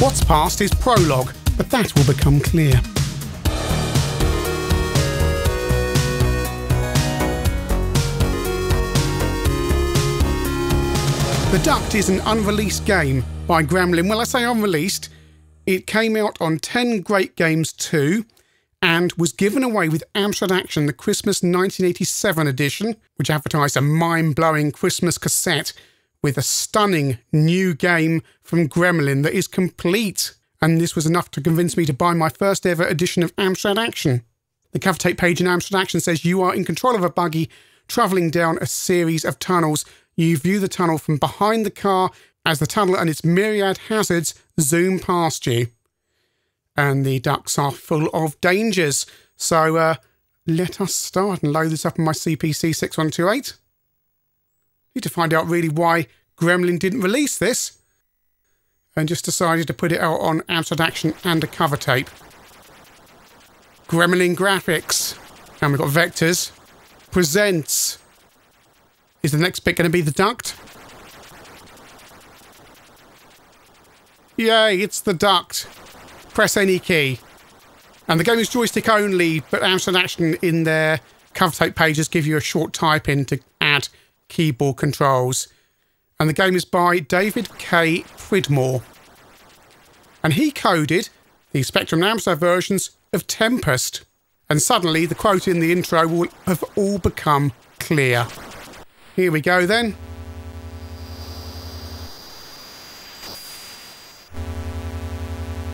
What's past is prologue, but that will become clear. The Duct is an unreleased game by Gremlin. Well, I say unreleased. It came out on 10 Great Games 2 and was given away with Amstrad Action, the Christmas 1987 edition, which advertised a mind-blowing Christmas cassette with a stunning new game from Gremlin that is complete. And this was enough to convince me to buy my first ever edition of Amstrad Action. The cover tape page in Amstrad Action says you are in control of a buggy travelling down a series of tunnels. You view the tunnel from behind the car as the tunnel and its myriad hazards zoom past you. And the ducts are full of dangers. So let us start and load this up on my CPC 6128. Need to find out really why Gremlin didn't release this. And just decided to put it out on Amstrad Action and a cover tape. Gremlin graphics. And we've got vectors. Presents. Is the next bit going to be the Duct? Yay, it's the Duct. Press any key. And the game is joystick only, but Amstrad Action in their cover tape pages give you a short type in to add keyboard controls. And the game is by David K. Pridmore. And he coded the Spectrum and Amstrad versions of Tempest. And suddenly the quote in the intro will have all become clear. Here we go then.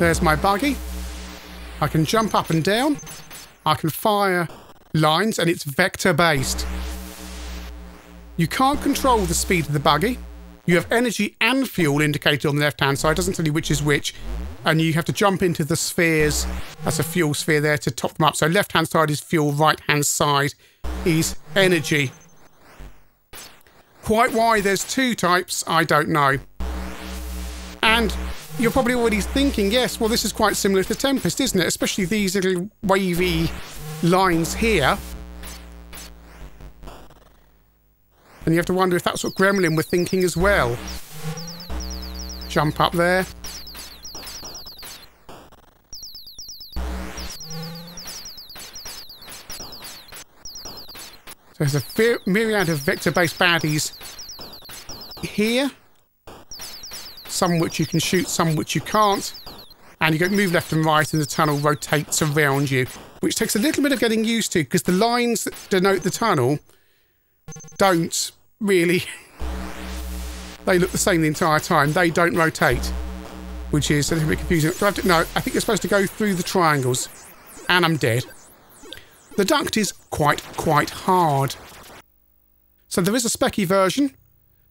There's my buggy. I can jump up and down. I can fire lines and it's vector based. You can't control the speed of the buggy. You have energy and fuel indicated on the left hand side. It doesn't tell you which is which. And you have to jump into the spheres. That's a fuel sphere there to top them up. So left hand side is fuel, right hand side is energy. Quite why there's two types, I don't know. And you're probably already thinking, yes, well, this is quite similar to Tempest, isn't it? Especially these little wavy lines here. And you have to wonder if that's what Gremlin were thinking as well. Jump up there. There's a myriad of vector-based baddies here. Some which you can shoot, some which you can't. And you go move left and right and the tunnel rotates around you, which takes a little bit of getting used to because the lines that denote the tunnel don't really... They look the same the entire time. They don't rotate, which is a little bit confusing. No, I think you're supposed to go through the triangles. And I'm dead. The Duct is quite hard. So there is a specky version.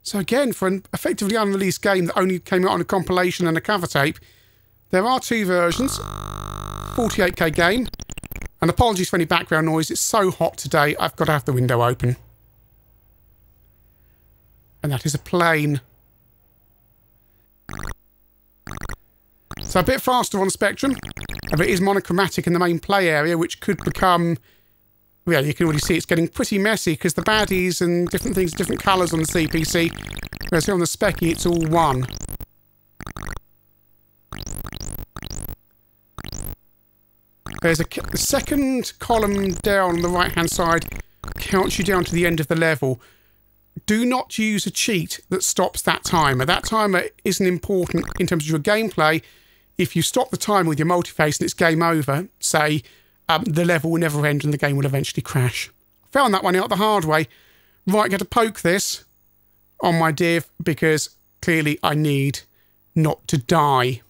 So again, for an effectively unreleased game that only came out on a compilation and a cover tape, there are two versions. 48k game. And apologies for any background noise. It's so hot today, I've got to have the window open. And that is a plane. So a bit faster on Spectrum. But it is monochromatic in the main play area, which could become... Yeah, you can already see it's getting pretty messy because the baddies and different things, different colours on the CPC. Whereas here on the Specky, it's all one. There's the second column down on the right-hand side counts you down to the end of the level. Do not use a cheat that stops that timer. That timer isn't important in terms of your gameplay. If you stop the timer with your multiface and it's game over, say... the level will never end and the game will eventually crash. Found that one out the hard way. Right, got to poke this on my div because clearly I need not to die.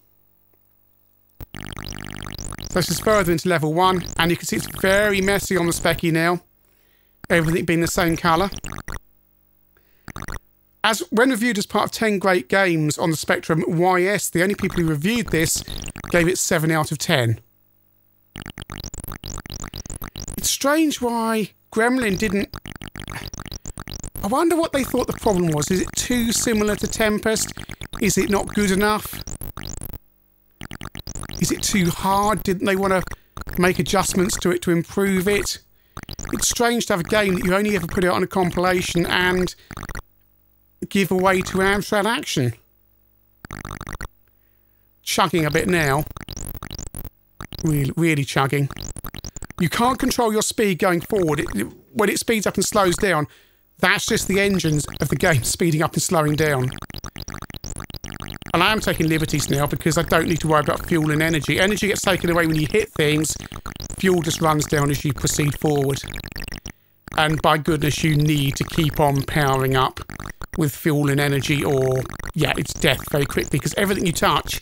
This is further into level 1 and you can see it's very messy on the Specky now. Everything being the same colour. As when reviewed as part of 10 Great Games on the Spectrum YS, the only people who reviewed this gave it 7 out of 10. It's strange why Gremlin didn't... I wonder what they thought the problem was. Is it too similar to Tempest? Is it not good enough? Is it too hard? Didn't they want to make adjustments to it to improve it? It's strange to have a game that you only ever put out on a compilation and give away to Amstrad Action. chugging a bit now. Really, really chugging. You can't control your speed going forward. When it speeds up and slows down, that's just the engines of the game speeding up and slowing down. And I am taking liberties now because I don't need to worry about fuel and energy. Energy gets taken away when you hit things. Fuel just runs down as you proceed forward. And by goodness, you need to keep on powering up with fuel and energy or, yeah, it's death very quickly because everything you touch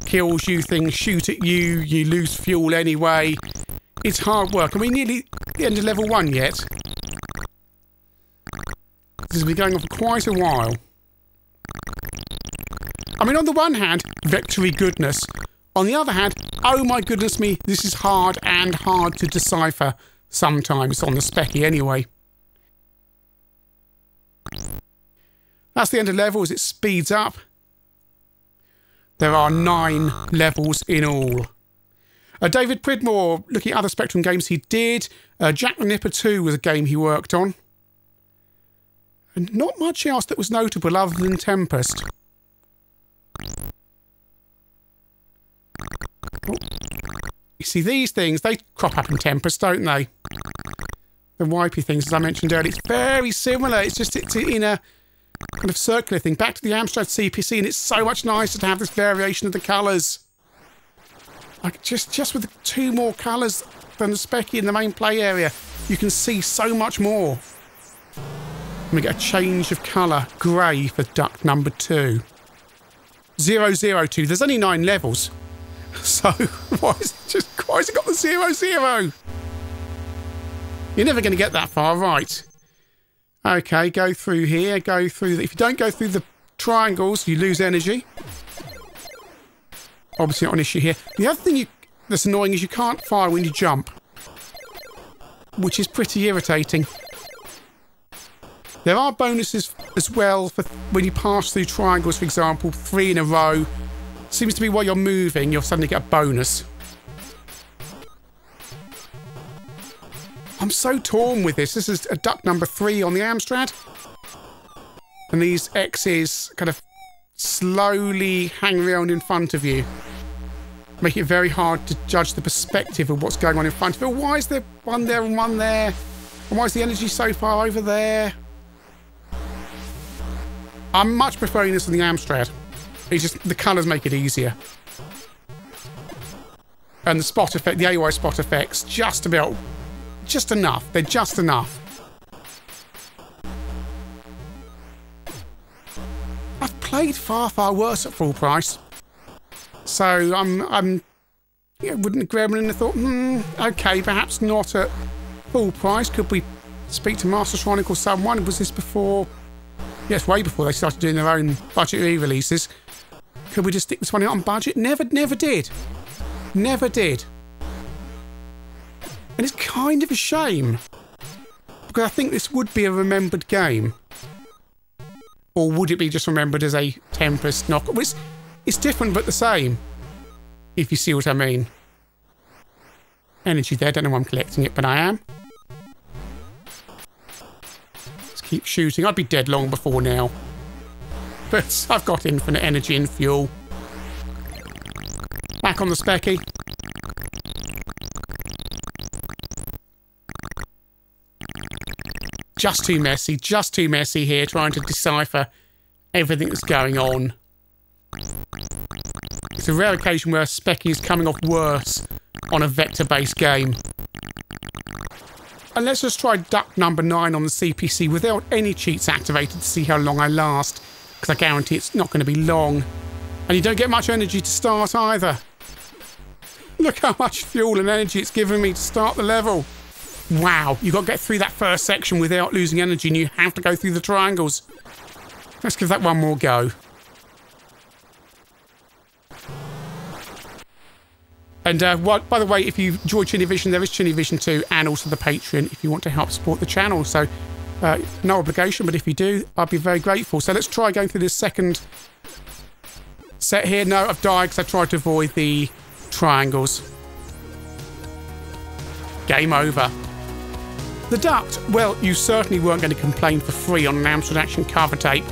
kills you, things shoot at you, you lose fuel anyway. It's hard work. Are we nearly at the end of level 1 yet? This has been going on for quite a while. I mean, on the one hand, victory goodness. On the other hand, oh my goodness me, this is hard and hard to decipher sometimes on the specky anyway. That's the end of level as it speeds up. There are 9 levels in all. David Pridmore, looking at other Spectrum games he did. Jack the Nipper 2 was a game he worked on. And not much else that was notable other than Tempest. Oh. You see, these things, they crop up in Tempest, don't they? The wipey things, as I mentioned earlier. It's very similar. It's just it's in a kind of circular thing. Back to the Amstrad CPC, and it's so much nicer to have this variation of the colours. Like just with 2 more colours than the specky in the main play area, you can see so much more. We get a change of colour, grey for Duct number 2. 002. There's only 9 levels, so why has it got the 00? You're never going to get that far, right? Okay, go through here. Go through. If you don't go through the triangles, you lose energy. Obviously not an issue here. The other thing that's annoying is you can't fire when you jump, which is pretty irritating. There are bonuses as well for when you pass through triangles, for example, 3 in a row. Seems to be while you're moving, you'll suddenly get a bonus. I'm so torn with this. This is a Duct number 3 on the Amstrad. And these X's kind of slowly hang around in front of you. Make it very hard to judge the perspective of what's going on in front of you. Why is there one there and one there? And why is the energy so far over there? I'm much preferring this than the Amstrad. It's just the colours make it easier. And the spot effect, the AY spot effects, just enough. They're just enough. I've played far, far worse at full price. So yeah, wouldn't Gremlin have thought, okay, perhaps not at full price. Could we speak to Master Chronicle someone? Was this before? Yes, way before they started doing their own budget re-releases. Could we just stick this one out on budget? Never did. Never did. And it's kind of a shame. Because I think this would be a remembered game. Or would it be just remembered as a Tempest knock? It's different but the same. If you see what I mean. Energy there. Don't know why I'm collecting it, but I am. Keep shooting. I'd be dead long before now. But I've got infinite energy and fuel. Back on the specky. Just too messy here trying to decipher everything that's going on. It's a rare occasion where a specky is coming off worse on a vector-based game. And let's just try Duct number 9 on the CPC without any cheats activated to see how long I last. Because I guarantee it's not going to be long. And you don't get much energy to start either. Look how much fuel and energy it's given me to start the level. Wow, you've got to get through that first section without losing energy and you have to go through the triangles. Let's give that one more go. And by the way, if you enjoy ChinnyVision, there is ChinnyVision 2 and also the Patreon if you want to help support the channel. So, no obligation, but if you do, I'd be very grateful. So let's try going through this second set here. No, I've died because I tried to avoid the triangles. Game over. The Duct, well, you certainly weren't going to complain for free on an Amstrad Action cover tape,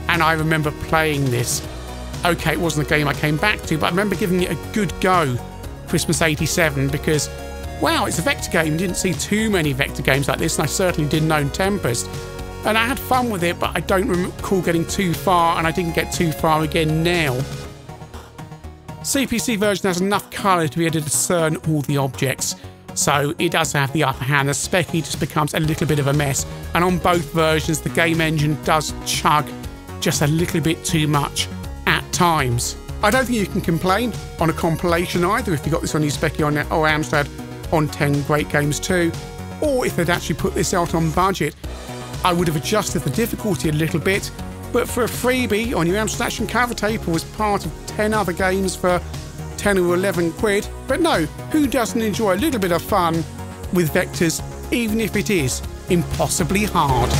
and I remember playing this Okay, it wasn't a game I came back to, but I remember giving it a good go Christmas '87 because, wow, it's a vector game. Didn't see too many vector games like this, and I certainly didn't own Tempest. And I had fun with it, but I don't recall getting too far, and I didn't get too far again now. CPC version has enough colour to be able to discern all the objects, so it does have the upper hand. The Specky just becomes a little bit of a mess, and on both versions the game engine does chug just a little bit too much at times. I don't think you can complain on a compilation either if you got this on your Specky or Amstrad on 10 Great Games 2, or if they'd actually put this out on budget. I would have adjusted the difficulty a little bit, but for a freebie on your Amstrad Action cover tape or as part of 10 other games for 10 or 11 quid. But no, who doesn't enjoy a little bit of fun with vectors, even if it is impossibly hard?